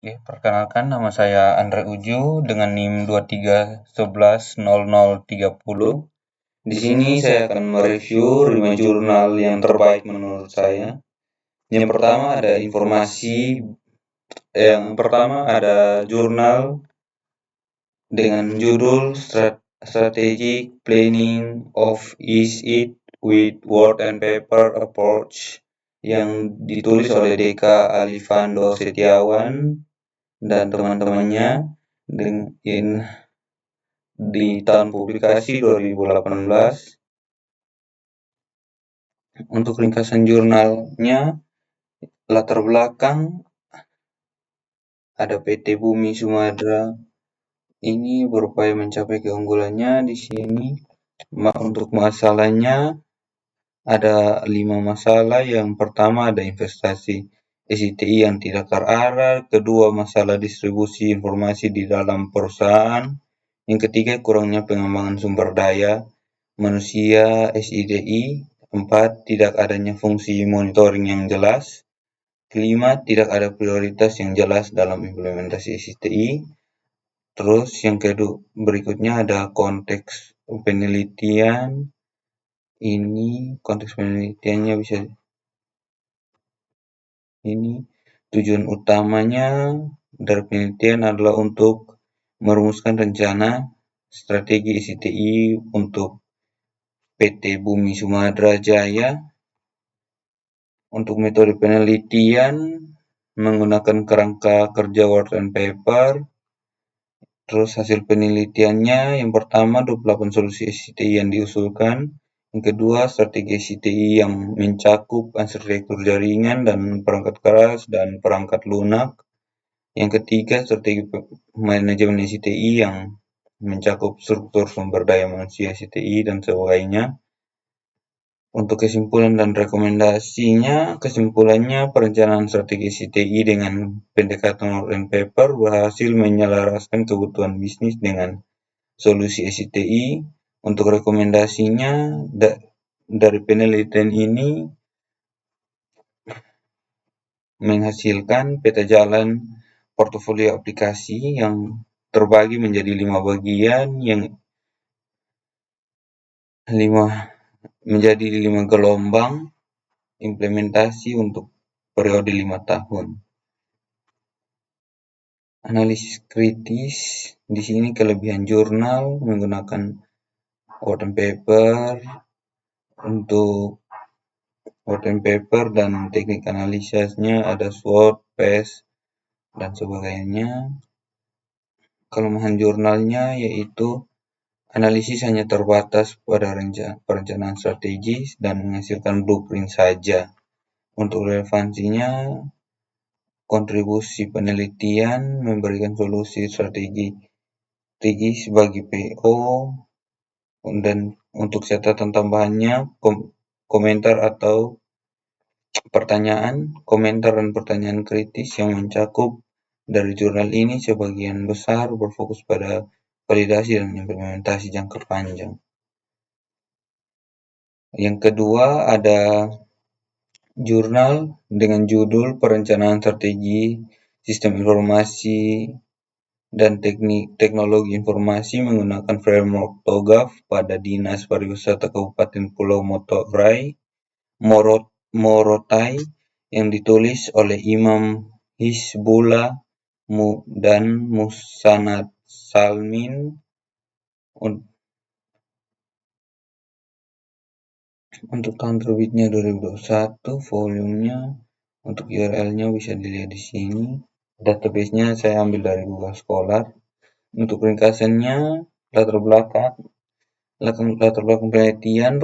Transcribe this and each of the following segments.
Oke, perkenalkan nama saya Andre Uju dengan NIM 23110030. Di sini saya akan mereview 5 jurnal yang terbaik menurut saya. Yang pertama ada jurnal dengan judul Strategic Planning of Is It with Word and Paper Approach yang ditulis oleh Deka Alifando Setiawan dan teman-temannya di tahun publikasi 2018. Untuk ringkasan jurnalnya, latar belakang ada PT Bumi Sumadera ini berupaya mencapai keunggulannya di sini. Untuk masalahnya ada 5 masalah. Yang pertama ada investasi SITI yang tidak terarah, kedua masalah distribusi informasi di dalam perusahaan, yang ketiga kurangnya pengembangan sumber daya manusia SIDI, 4 tidak adanya fungsi monitoring yang jelas, kelima tidak ada prioritas yang jelas dalam implementasi SITI. Terus yang berikutnya ada konteks penelitian. Ini konteks penelitiannya bisa ini. Tujuan utamanya dari penelitian adalah untuk merumuskan rencana strategi SITI untuk PT Bumi Sumadera Jaya. Untuk metode penelitian menggunakan kerangka kerja Word and Paper. Terus hasil penelitiannya, yang pertama 28 solusi SITI yang diusulkan. Yang kedua, strategi SITI yang mencakup arsitektur jaringan dan perangkat keras dan perangkat lunak. Yang ketiga, strategi manajemen SITI yang mencakup struktur sumber daya manusia SITI dan sebagainya. Untuk kesimpulan dan rekomendasinya, kesimpulannya perencanaan strategi SITI dengan pendekatan Word and Paper berhasil menyelaraskan kebutuhan bisnis dengan solusi SITI. Untuk rekomendasinya, dari penelitian ini menghasilkan peta jalan portofolio aplikasi yang terbagi menjadi 5 bagian, menjadi 5 gelombang implementasi untuk periode 5 tahun. Analisis kritis, di sini kelebihan jurnal menggunakan Word and Paper. Untuk Word and Paper dan teknik analisisnya ada SWOT, PES, dan sebagainya. Kelemahan jurnalnya yaitu analisis hanya terbatas pada perencanaan strategis dan menghasilkan blueprint saja. Untuk relevansinya, kontribusi penelitian memberikan solusi strategis bagi PO, dan untuk catatan tambahannya, komentar dan pertanyaan kritis yang mencakup dari jurnal ini sebagian besar berfokus pada validasi dan implementasi jangka panjang. Yang kedua ada jurnal dengan judul Perencanaan Strategi Sistem Informasi dan Teknologi Informasi menggunakan framework TOGAF pada Dinas Pariwisata Kabupaten Pulau Morotai yang ditulis oleh Imam Hizbullah dan Musanad Salmin. Untuk tahun terbitnya 2021, volumenya untuk URL-nya bisa dilihat di sini. Database-nya saya ambil dari Google Scholar. Untuk ringkasannya, latar belakang penelitian,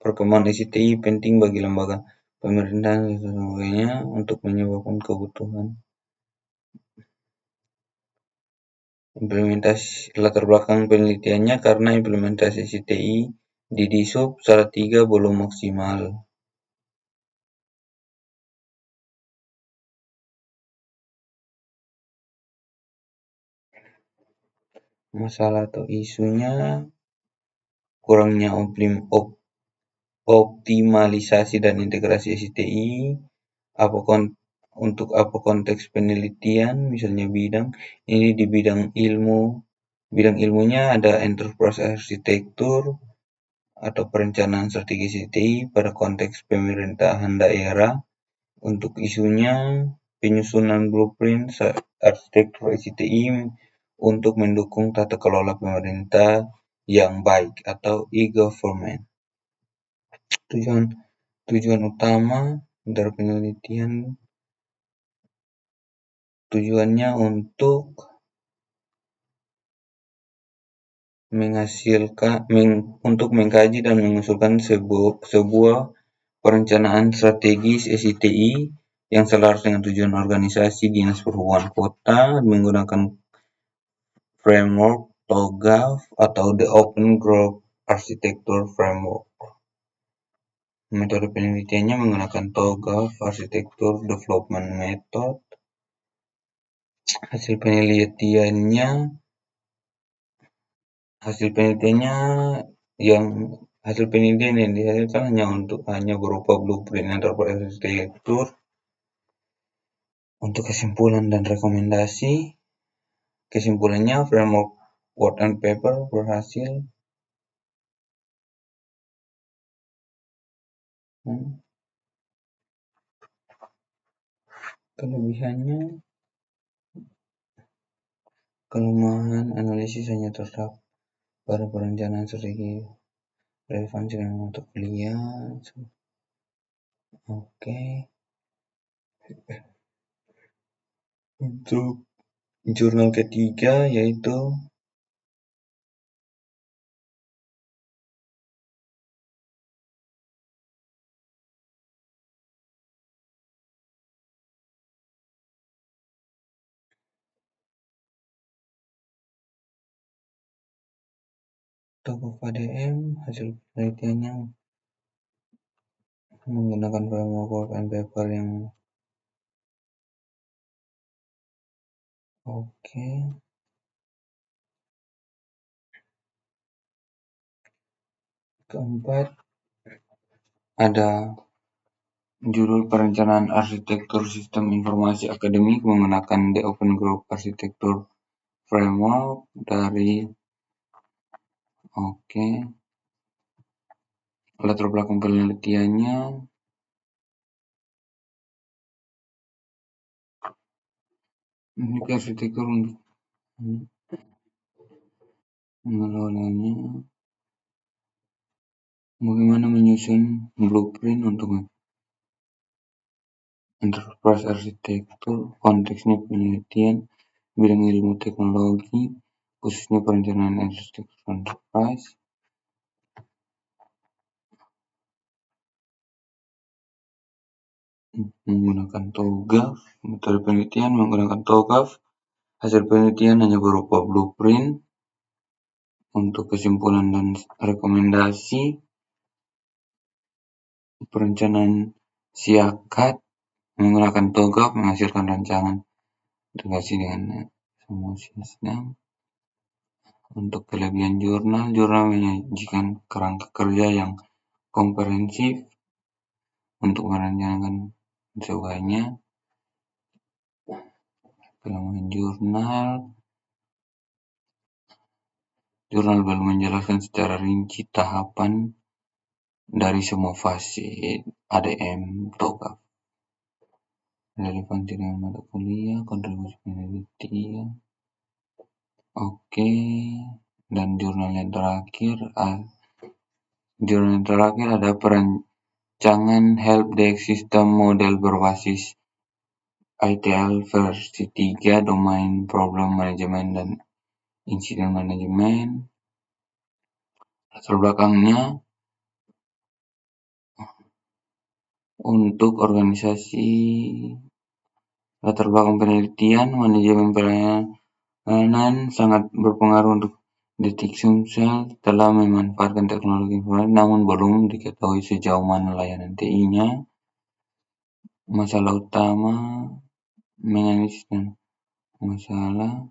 perkembangan SITI penting bagi lembaga pemerintahan dan sebagainya untuk menyebabkan kebutuhan. Implementasi latar belakang penelitiannya karena implementasi SITI di Dishub Salatiga belum maksimal. Masalah atau isunya kurangnya optimalisasi dan integrasi SITI, untuk apa konteks penelitian, misalnya bidang, ini di bidang ilmu. Bidang ilmunya ada enterprise arsitektur atau perencanaan strategi CTI pada konteks pemerintahan daerah. Untuk isunya, penyusunan blueprint arsitektur CTI untuk mendukung tata kelola pemerintah yang baik atau e-government. Tujuan tujuan utama dari penelitian tujuannya untuk mengkaji dan mengusulkan sebuah perencanaan strategis SITI yang selaras dengan tujuan organisasi Dinas Perhubungan Kota menggunakan framework TOGAF atau The Open Group Architecture Framework. Metode penelitiannya menggunakan TOGAF Architecture Development Method. Hasil penelitiannya hasil penelitiannya yang hasil penelitian yang dihasilkan hanya berupa blueprint enterprise arsitektur. Untuk kesimpulan dan rekomendasi, kesimpulannya framework word and paper berhasil. Kelebihannya, kelemahan analisis hanya terdapat pada perencanaan strategi relevansi dengan mata kuliah. Oke. Untuk jurnal ketiga yaitu Toko KDM. Hasil penelitiannya menggunakan framework word and paper yang oke. Keempat, ada judul perencanaan arsitektur sistem informasi akademik menggunakan The Open Group Architecture Framework dari latar belakang penelitiannya ini arsitektur untuk mengelolanya, bagaimana menyusun blueprint untuk enterprise arsitektur, konteksnya penelitian bidang ilmu teknologi, khususnya perencanaan arsitektur enterprise. Menggunakan TOGAF, metode penelitian menggunakan TOGAF. Hasil penelitian hanya berupa blueprint. Untuk kesimpulan dan rekomendasi, perencanaan siakat menggunakan TOGAF menghasilkan rancangan integrasi dengan semua sistem. Untuk kelebihan jurnal menyajikan kerangka kerja yang komprehensif untuk merencanakan semuanya. Kelemahan jurnal belum menjelaskan secara rinci tahapan dari semua fase ADM TOGAF. Relevansi dengan mata kuliah, kontribusi penelitian. Dan jurnal yang terakhir ada perancangan help desk sistem model berbasis ITL versi 3 domain problem management dan incident management. Latar belakangnya untuk organisasi, latar belakang penelitian, manajemen pelayanan sangat berpengaruh untuk Detik Sumsel telah memanfaatkan teknologi informasi, namun belum diketahui sejauh mana layanan TI-nya. Masalah utama, menganalisis dan masalah.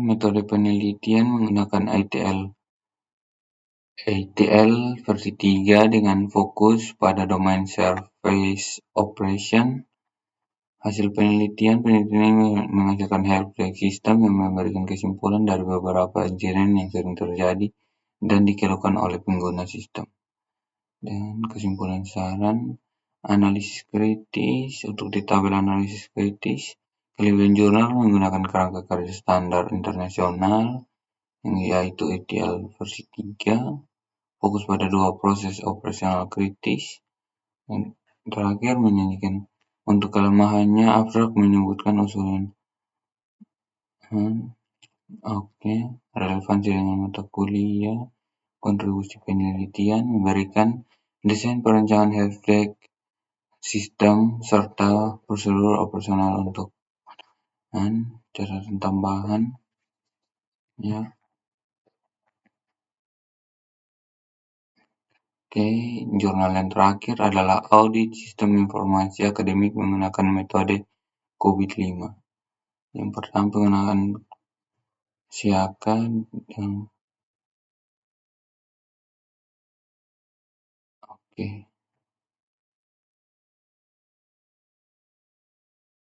Metode penelitian menggunakan ITL ETL versi 3 dengan fokus pada domain service operation. Hasil penelitian ini menghasilkan health-tech system yang memberikan kesimpulan dari beberapa insiden yang sering terjadi dan dikeluhkan oleh pengguna sistem. Dan kesimpulan saran, analisis kritis. Untuk di tabel analisis kritis, Cleveland Journal menggunakan kerangka kerja standar internasional, yaitu ETL versi 3, fokus pada 2 proses operasional kritis. Dan terakhir menyanyikan untuk kelemahannya, abstrak menyebutkan usulan relevansi dengan mata kuliah, kontribusi penelitian, memberikan desain perencanaan health-tech sistem serta prosedur operasional untuk catatan tambahan ya. Jurnal yang terakhir adalah audit sistem informasi akademik menggunakan metode COVID-5. Yang pertama penggunaan Siaka dan